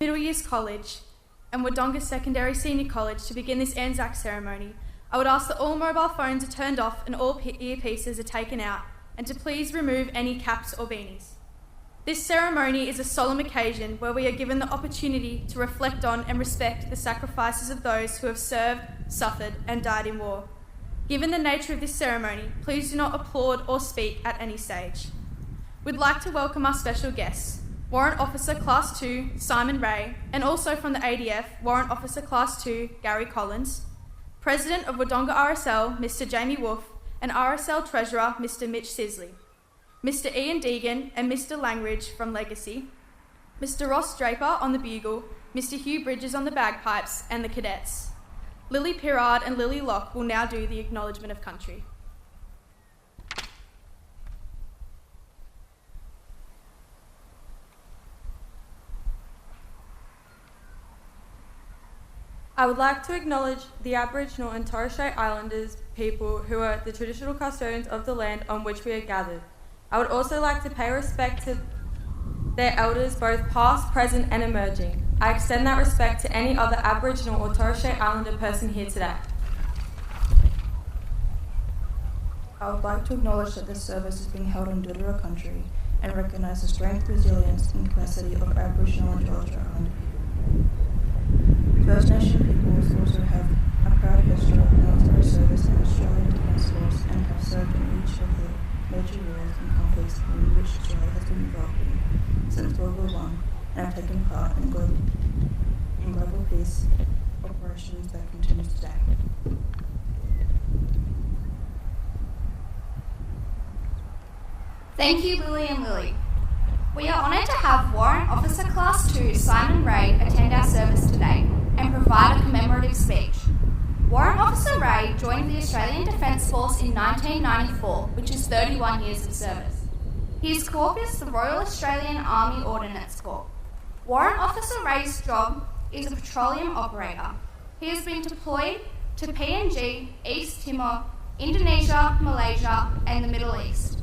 Middle Years College and Wodonga Secondary Senior College to begin this ANZAC ceremony, I would ask that all mobile phones are turned off and all earpieces are taken out, and to please remove any caps or beanies. This ceremony is a solemn occasion where we are given the opportunity to reflect on and respect the sacrifices of those who have served, suffered and died in war. Given the nature of this ceremony, please do not applaud or speak at any stage. We'd like to welcome our special guests, Warrant Officer Class 2 Simon Ray, and also from the ADF, Warrant Officer Class 2 Gary Collins, President of Wodonga RSL Mr Jamie Wolfe, and RSL Treasurer Mr Mitch Sisley, Mr Ian Deegan and Mr Langridge from Legacy, Mr Ross Draper on the bugle, Mr Hugh Bridges on the bagpipes, and the cadets. Lily Pirard and Lily Locke will now do the Acknowledgement of Country. I would like to acknowledge the Aboriginal and Torres Strait Islanders people who are the traditional custodians of the land on which we are gathered. I would also like to pay respect to their elders, both past, present and emerging. I extend that respect to any other Aboriginal or Torres Strait Islander person here today. I would like to acknowledge that this service is being held on Dudura country and recognise the strength, resilience and capacity of Aboriginal and Torres Strait Islander people. First Nation peoples also have a proud history of military service in Australian Defence Force and have served in each of the major wars and conflicts in which Australia has been involved in since World War I, and have taken part in global peace operations that continue today. Thank you, Lily and Lily. We are honoured to have Warrant Officer Class 2 Simon Ray attend our service today and provide a commemorative speech. Warrant Officer Ray joined the Australian Defence Force in 1994, which is 31 years of service. His corps is the Royal Australian Army Ordnance Corps. Warrant Officer Ray's job is a petroleum operator. He has been deployed to PNG, East Timor, Indonesia, Malaysia and the Middle East.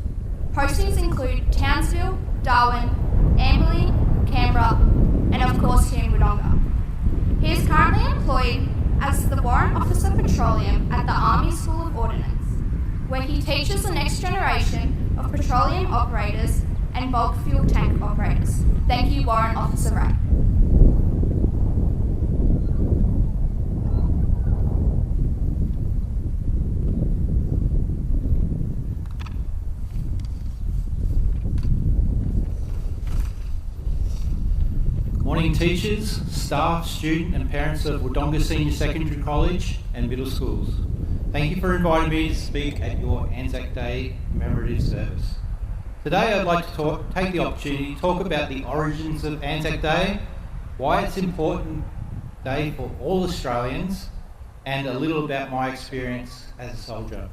Postings include Townsville, Darwin, Amberley, Canberra and of course here in Wodonga. He is currently employed as the Warrant Officer Petroleum at the Army School of Ordnance, where he teaches the next generation of petroleum operators and bulk fuel tank operators. Thank you, Warrant Officer Ray. Morning teachers, staff, student and parents of Wodonga Senior Secondary College and middle schools. Thank you for inviting me to speak at your ANZAC Day commemorative service. Today I'd like to take the opportunity to talk about the origins of ANZAC Day, why it's an important day for all Australians, and a little about my experience as a soldier.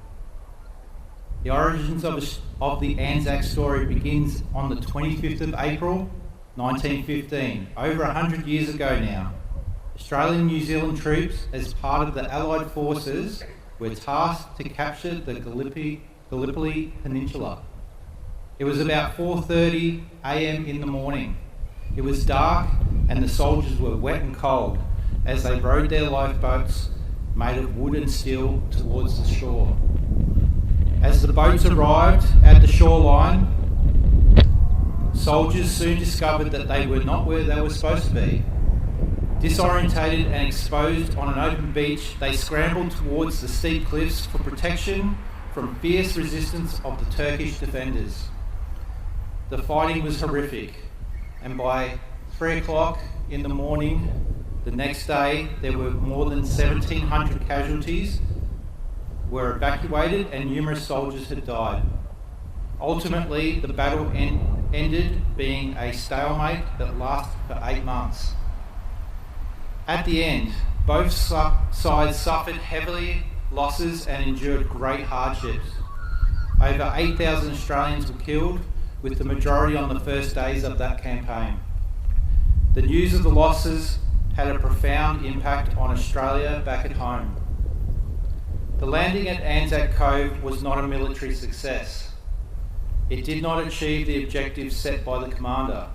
The origins of the ANZAC story begins on the 25th of April 1915, over 100 years ago now. Australian and New Zealand troops, as part of the Allied forces, were tasked to capture the Gallipoli Peninsula. It was about 4:30 a.m. in the morning. It was dark and the soldiers were wet and cold as they rowed their lifeboats made of wood and steel towards the shore. As the boats arrived at the shoreline, soldiers soon discovered that they were not where they were supposed to be. Disorientated and exposed on an open beach, they scrambled towards the steep cliffs for protection from fierce resistance of the Turkish defenders. The fighting was horrific, and by 3 o'clock in the morning the next day, there were more than 1,700 casualties were evacuated and numerous soldiers had died. Ultimately, the battle ended being a stalemate that lasted for 8 months. At the end, both sides suffered heavy losses and endured great hardships. Over 8,000 Australians were killed, with the majority on the first days of that campaign. The news of the losses had a profound impact on Australia back at home. The landing at ANZAC Cove was not a military success. It did not achieve the objectives set by the commander.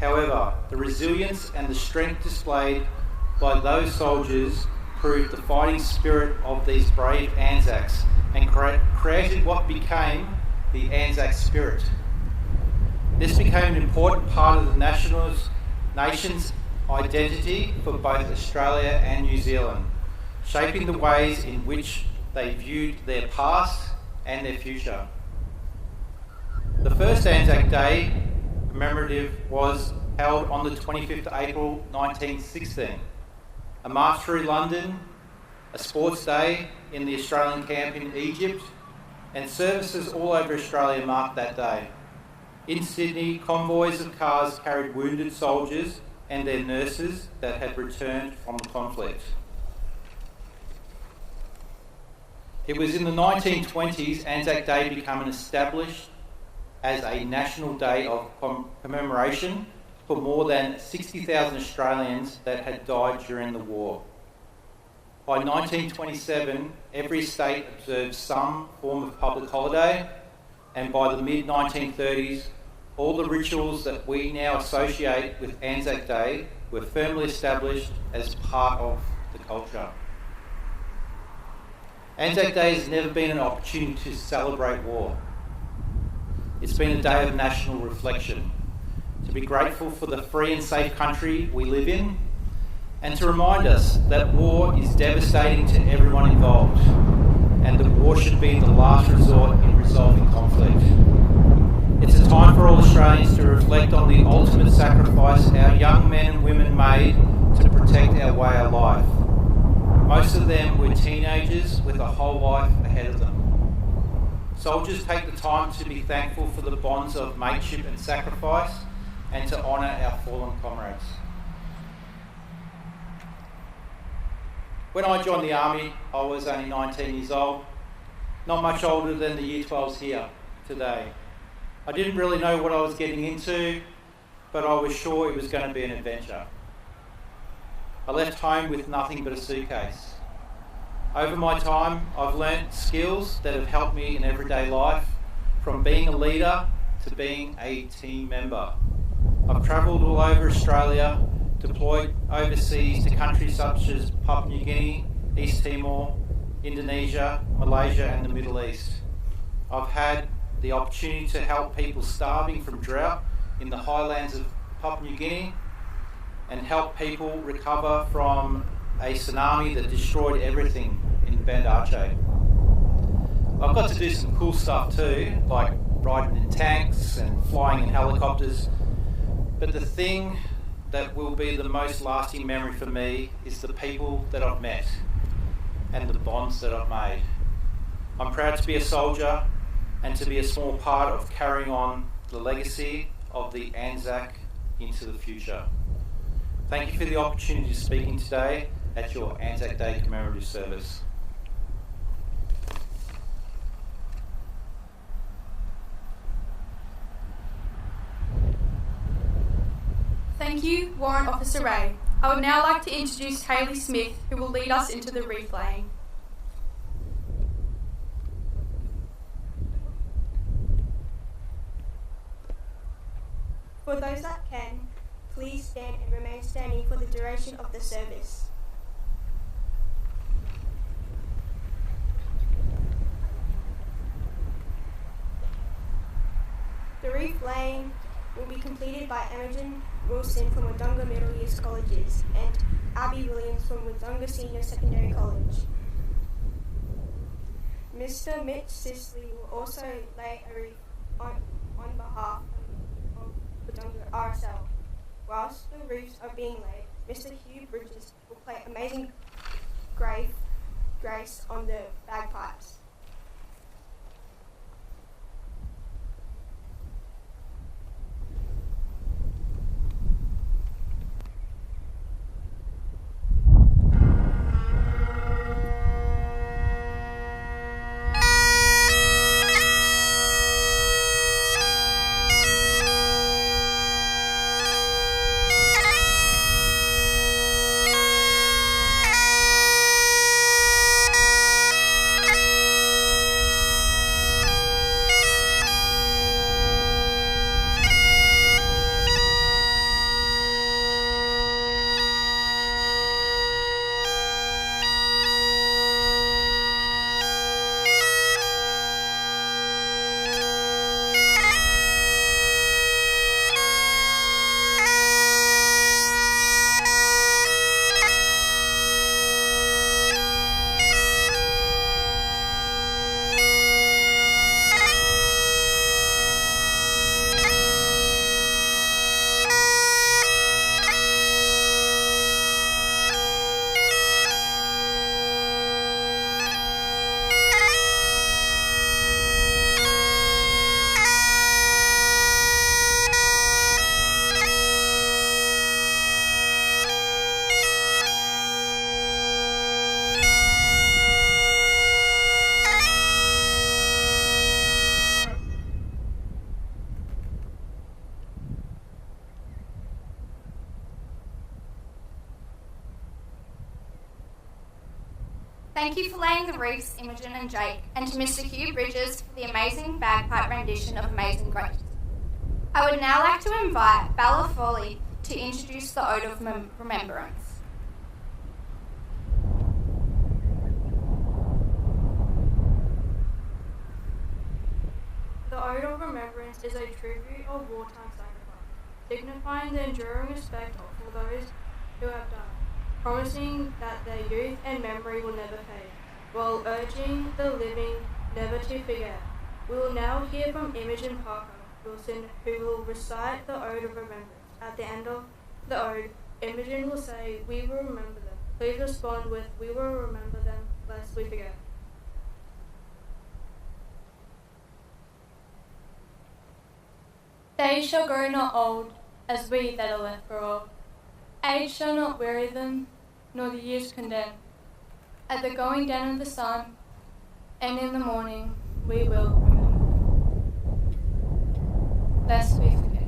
However, the resilience and the strength displayed by those soldiers proved the fighting spirit of these brave ANZACs and created what became the ANZAC spirit. This became an important part of the nation's identity for both Australia and New Zealand, shaping the ways in which they viewed their past and their future. The first ANZAC Day Commemorative was held on the 25th of April 1916. A march through London, a sports day in the Australian camp in Egypt, and services all over Australia marked that day. In Sydney, convoys of cars carried wounded soldiers and their nurses that had returned from the conflict. It was in the 1920s ANZAC Day became established as a national day of commemoration for more than 60,000 Australians that had died during the war. By 1927, every state observed some form of public holiday, and by the mid-1930s, all the rituals that we now associate with ANZAC Day were firmly established as part of the culture. ANZAC Day has never been an opportunity to celebrate war. It's been a day of national reflection, to be grateful for the free and safe country we live in, and to remind us that war is devastating to everyone involved, and that war should be the last resort in resolving conflict. It's a time for all Australians to reflect on the ultimate sacrifice our young men and women made to protect our way of life. Most of them were teenagers with a whole life ahead of them. Soldiers take the time to be thankful for the bonds of mateship and sacrifice, and to honour our fallen comrades. When I joined the Army, I was only 19 years old, not much older than the Year 12s here today. I didn't really know what I was getting into, but I was sure it was going to be an adventure. I left home with nothing but a suitcase. Over my time, I've learnt skills that have helped me in everyday life, from being a leader to being a team member. I've travelled all over Australia, deployed overseas to countries such as Papua New Guinea, East Timor, Indonesia, Malaysia and the Middle East. I've had the opportunity to help people starving from drought in the highlands of Papua New Guinea, and help people recover from a tsunami that destroyed everything in Banda Aceh. I've got to do some cool stuff too, like riding in tanks and flying in helicopters, but the thing that will be the most lasting memory for me is the people that I've met and the bonds that I've made. I'm proud to be a soldier and to be a small part of carrying on the legacy of the ANZAC into the future. Thank you for the opportunity to speak today at your ANZAC Day Commemorative Service. Thank you, Warrant Officer Ray. I would now like to introduce Hayley Smith, who will lead us into the wreath laying. For those that can, please stand and remain standing for the duration of the service. The wreath laying will be completed by Imogen Wilson from Wodonga Middle Years Colleges and Abby Williams from Wodonga Senior Secondary College. Mr. Mitch Sisley will also lay a wreath on behalf of Wodonga RSL. Whilst the wreaths are being laid, Mr. Hugh Bridges will play Amazing Grace on the bagpipes. Thank you for laying the wreaths, Imogen and Jake, and to Mr. Hugh Bridges for the amazing bagpipe rendition of Amazing Grace. I would now like to invite Bella Foley to introduce the Ode of Remembrance. The Ode of Remembrance is a tribute of wartime sacrifice, signifying the enduring respect for those who have died, promising that their youth and memory will never fade, while urging the living never to forget. We will now hear from Imogen Parker Wilson, who will recite the Ode of Remembrance. At the end of the Ode, Imogen will say, "We will remember them." Please respond with, "We will remember them, lest we forget." They shall grow not old, as we that are left grow old. Age shall not weary them, nor the years condemn. At the going down of the sun, and in the morning, we will remember them, lest we forget.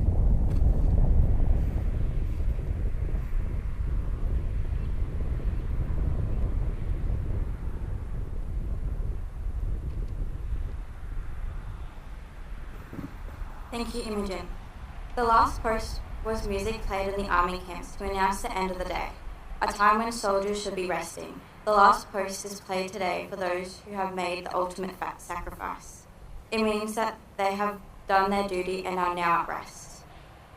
Thank you, Imogen. The last post was music played in the army camps to announce the end of the day, a time when soldiers should be resting. The last post is played today for those who have made the ultimate sacrifice. It means that they have done their duty and are now at rest.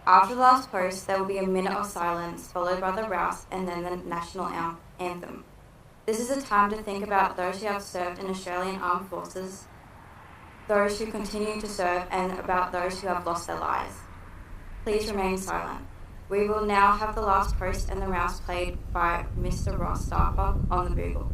After the last post, there will be a minute of silence, followed by the rouse and then the national anthem. This is a time to think about those who have served in Australian Armed Forces, those who continue to serve, and about those who have lost their lives. Please remain silent. We will now have the last post and the rouse played by Mr. Ross Starper on the bugle.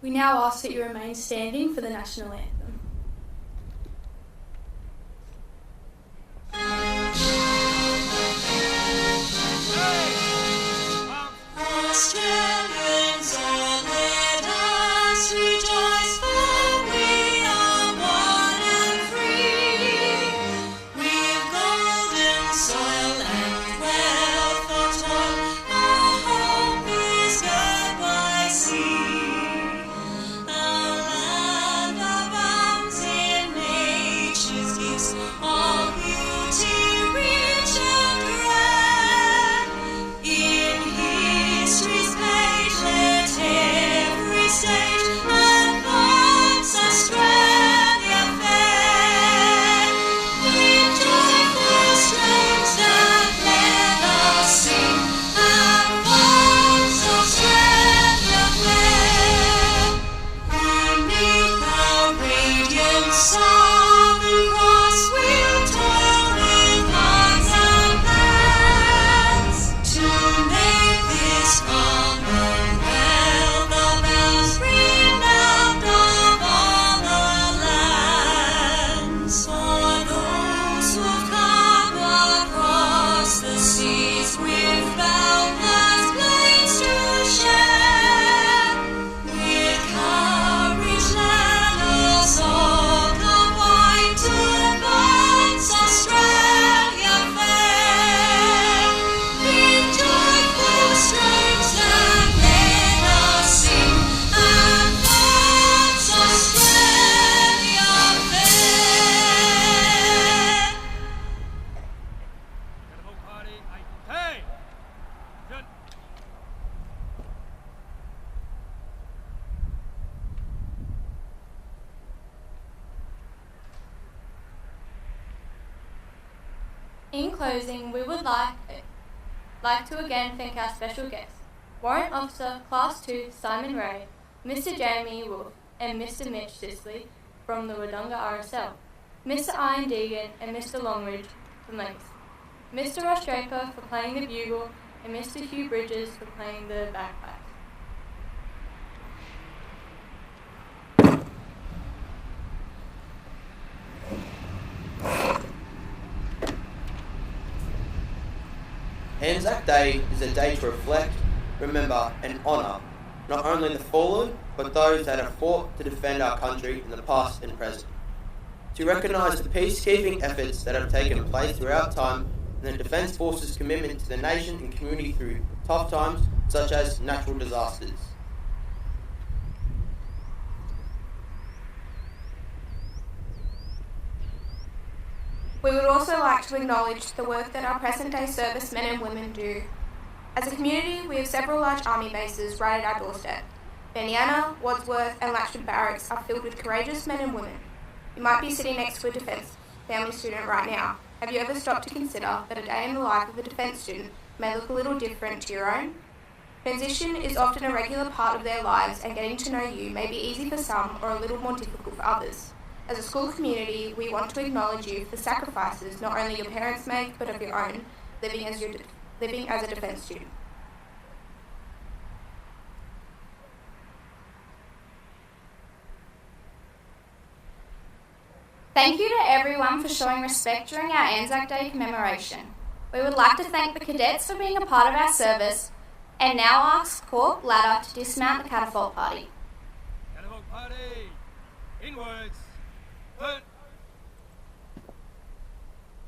We now ask that you remain standing for the national anthem. Hey! In closing, we would like to again thank our special guests, Warrant Officer Class 2 Simon Ray, Mr. Jamie Wolf and Mr. Mitch Sisley from the Wodonga RSL, Mr. Ian Deegan and Mr. Longridge from Lakes, Mr. Ross Draper for playing the bugle and Mr. Hugh Bridges for playing the bagpipes. ANZAC Day is a day to reflect, remember and honour not only the fallen, but those that have fought to defend our country in the past and present. To recognise the peacekeeping efforts that have taken place throughout time and the Defence Force's commitment to the nation and community through tough times such as natural disasters. We would also like to acknowledge the work that our present-day servicemen and women do. As a community, we have several large army bases right at our doorstep. Bendiana, Wadsworth and Latchford Barracks are filled with courageous men and women. You might be sitting next to a defence family student right now. Have you ever stopped to consider that a day in the life of a defence student may look a little different to your own? Transition is often a regular part of their lives, and getting to know you may be easy for some or a little more difficult for others. As a school community, we want to acknowledge you for the sacrifices not only your parents make, but of your own, living as a defence student. Thank you to everyone for showing respect during our ANZAC Day commemoration. We would like to thank the cadets for being a part of our service, and now ask Corp Ladder to dismount the catapult party. Catapult party, inwards. Turn.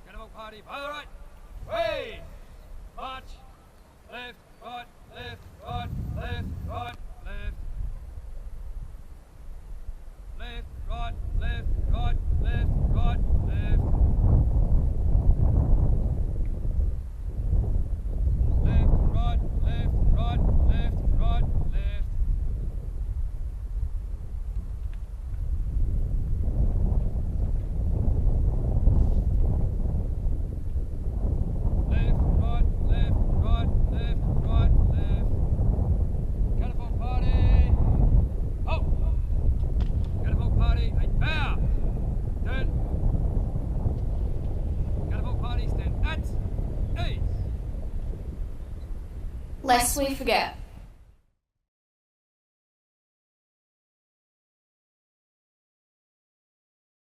Catapult party, by the right. Way. March. Left, right, left, right, left, right, left. Left, right, left, right, left, right, left. Left, right, left, right, left, right, left. Lest we forget.